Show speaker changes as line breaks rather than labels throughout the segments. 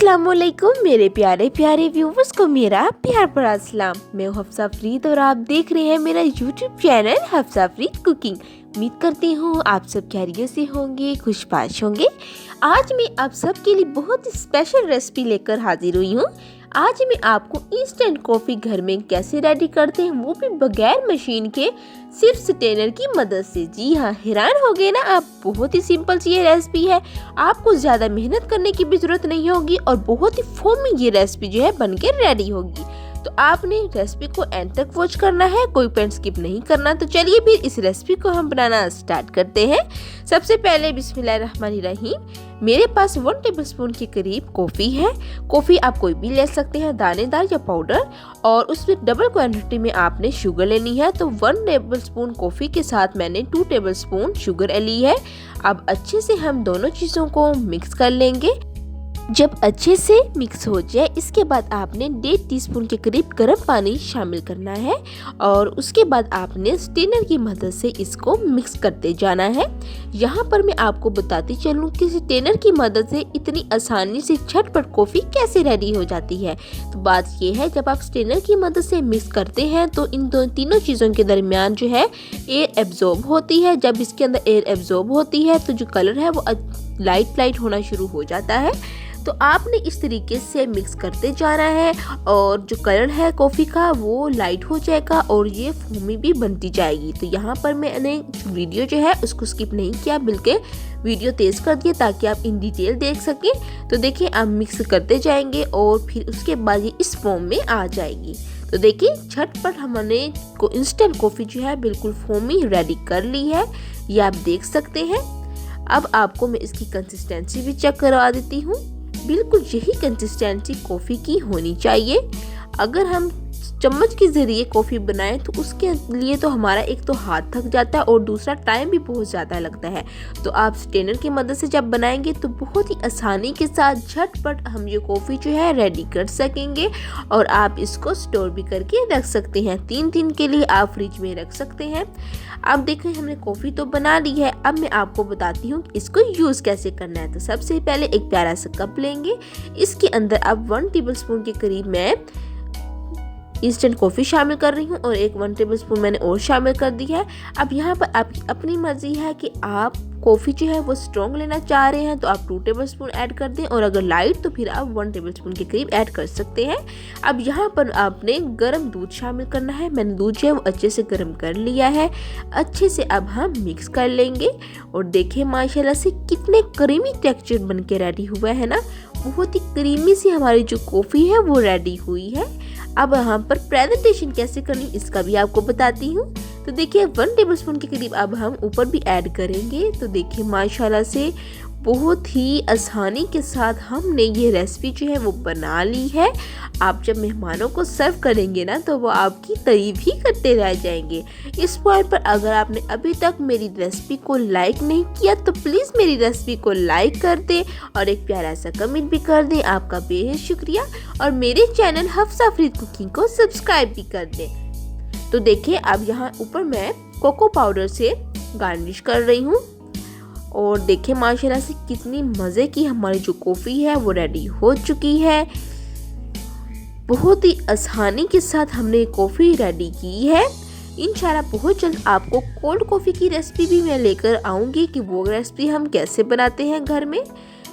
अस्सलामुअलैकुम मेरे प्यारे प्यारे व्यूवर्स को मेरा प्यार भरा सलाम। मैं हूँ हफ्सा फरीद और आप देख रहे हैं मेरा YouTube channel Hafsa Farid cooking. उम्मीद करती हूँ आप सब खैरियत से होंगे, खुशबाश होंगे। आज मैं आप सब के लिए बहुत स्पेशल रेसिपी लेकर हाजिर हुई हूँ। आज मैं आपको इंस्टेंट कॉफ़ी घर में कैसे रेडी करते हैं, वो भी बगैर मशीन के, सिर्फ स्टेनर की मदद से। जी हाँ, हैरान हो गए ना आप। बहुत ही सिंपल सी ये रेसिपी है, आपको ज़्यादा मेहनत करने की भी ज़रूरत नहीं होगी और बहुत ही फोमी ये रेसिपी जो है बनकर रेडी होगी। तो आपने रेसिपी को एंड तक वॉच करना है, कोई पॉइंट स्किप नहीं करना। तो चलिए फिर इस रेसिपी को हम बनाना स्टार्ट करते हैं। सबसे पहले बिस्मिल्लाहिर्रहमानिर्रहीम, मेरे पास 1 टेबलस्पून के करीब कॉफ़ी है। कॉफ़ी आप कोई भी ले सकते हैं, दानेदार या पाउडर। और उसमें डबल क्वांटिटी में आपने शुगर लेनी है। तो 1 टेबलस्पून कॉफ़ी के साथ मैंने 2 टेबलस्पून शुगर ली है। अब अच्छे से हम दोनों चीज़ों को मिक्स कर लेंगे। जब अच्छे से मिक्स हो जाए, इसके बाद आपने 1.5 टीस्पून के करीब गर्म पानी शामिल करना है और उसके बाद आपने स्टेनर की मदद से इसको मिक्स करते जाना है। यहाँ पर मैं आपको बताती चलूँ कि स्टेनर की मदद से इतनी आसानी से झटपट कॉफ़ी कैसे रेडी हो जाती है। तो बात ये है, जब आप स्टेनर की मदद से मिक्स करते हैं तो इन तीनों चीज़ों के दरमियान जो है एयर एब्जॉर्ब होती है। जब इसके अंदर एयर एब्जॉर्ब होती है तो जो कलर है वो लाइट होना शुरू हो जाता है। तो आपने इस तरीके से मिक्स करते जाना है और जो कलर है कॉफ़ी का वो लाइट हो जाएगा और ये फोमी भी बनती जाएगी। तो यहाँ पर मैंने वीडियो जो है उसको स्किप नहीं किया, बल्कि वीडियो तेज़ कर दिया ताकि आप इन डिटेल देख सकें। तो देखिए, आप मिक्स करते जाएंगे और फिर उसके बाद ये इस फॉर्म में आ जाएगी। तो देखिए, झटपट हमने इंस्टेंट कॉफ़ी जो है बिल्कुल फोमी रेडी कर ली है, ये आप देख सकते हैं। अब आपको मैं इसकी कंसिस्टेंसी भी चेक करवा देती हूँ। बिल्कुल यही कंसिस्टेंसी कॉफ़ी की होनी चाहिए। अगर हम चम्मच के ज़रिए कॉफ़ी बनाएं तो उसके लिए तो हमारा एक तो हाथ थक जाता है और दूसरा टाइम भी बहुत ज़्यादा लगता है। तो आप स्टेनर की मदद से जब बनाएंगे तो बहुत ही आसानी के साथ झटपट हम ये कॉफ़ी जो है रेडी कर सकेंगे और आप इसको स्टोर भी करके रख सकते हैं। 3 दिन के लिए आप फ्रिज में रख सकते हैं। अब देखें, हमने कॉफ़ी तो बना ली है। अब मैं आपको बताती हूँ कि इसको यूज़ कैसे करना है। तो सबसे पहले एक प्यारा सा कप लेंगे, इसके अंदर अब 1 टेबलस्पून के करीब मैं इंस्टेंट कॉफ़ी शामिल कर रही हूँ और 1 टेबलस्पून मैंने और शामिल कर दी है। अब यहाँ पर आपकी अपनी मर्जी है कि आप कॉफ़ी जो है वो स्ट्रॉन्ग लेना चाह रहे हैं तो आप 2 टेबलस्पून ऐड कर दें और अगर लाइट तो फिर आप 1 टेबलस्पून के करीब ऐड कर सकते हैं। अब यहाँ पर आपने गर्म दूध शामिल करना है। मैंने दूध जो है वो अच्छे से गर्म कर लिया है। अच्छे से अब हम मिक्स कर लेंगे और देखिए माशाल्लाह से कितने क्रीमी टेक्सचर बन के रेडी हुआ है ना। बहुत ही क्रीमी सी हमारी जो कॉफ़ी है वो रेडी हुई है। अब यहाँ पर प्रेजेंटेशन कैसे करनी इसका भी आपको बताती हूँ। तो देखिए, 1 टेबलस्पून के करीब अब हम ऊपर भी ऐड करेंगे। तो देखिए माशाल्लाह से बहुत ही आसानी के साथ हमने ये रेसिपी जो है वो बना ली है। आप जब मेहमानों को सर्व करेंगे ना तो वो आपकी तारीफ ही करते रह जाएंगे। इस पॉइंट पर अगर आपने अभी तक मेरी रेसिपी को लाइक नहीं किया तो प्लीज़ मेरी रेसिपी को लाइक कर दें और एक प्यारा सा कमेंट भी कर दें। आपका बेहद शुक्रिया। और मेरे चैनल हफ्सा फरीद कुकिंग को सब्सक्राइब भी कर दें। तो देखिए, अब यहाँ ऊपर मैं कोको पाउडर से गार्निश कर रही हूँ और देखिए माशाल्लाह से कितनी मज़े की हमारी जो कॉफ़ी है वो रेडी हो चुकी है। बहुत ही आसानी के साथ हमने कॉफ़ी रेडी की है। इंशाल्लाह बहुत जल्द आपको कोल्ड कॉफ़ी की रेसिपी भी मैं लेकर आऊँगी कि वो रेसिपी हम कैसे बनाते हैं घर में।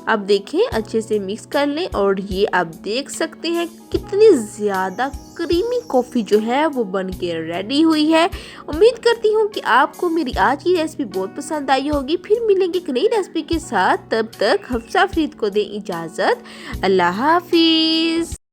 अब देखें, अच्छे से मिक्स कर लें और ये आप देख सकते हैं कितनी ज़्यादा क्रीमी कॉफ़ी जो है वो बन के रेडी हुई है। उम्मीद करती हूँ कि आपको मेरी आज की रेसिपी बहुत पसंद आई होगी। फिर मिलेंगे एक नई रेसिपी के साथ, तब तक हफ्सा फरीद को दें इजाज़त। अल्लाह हाफिज़।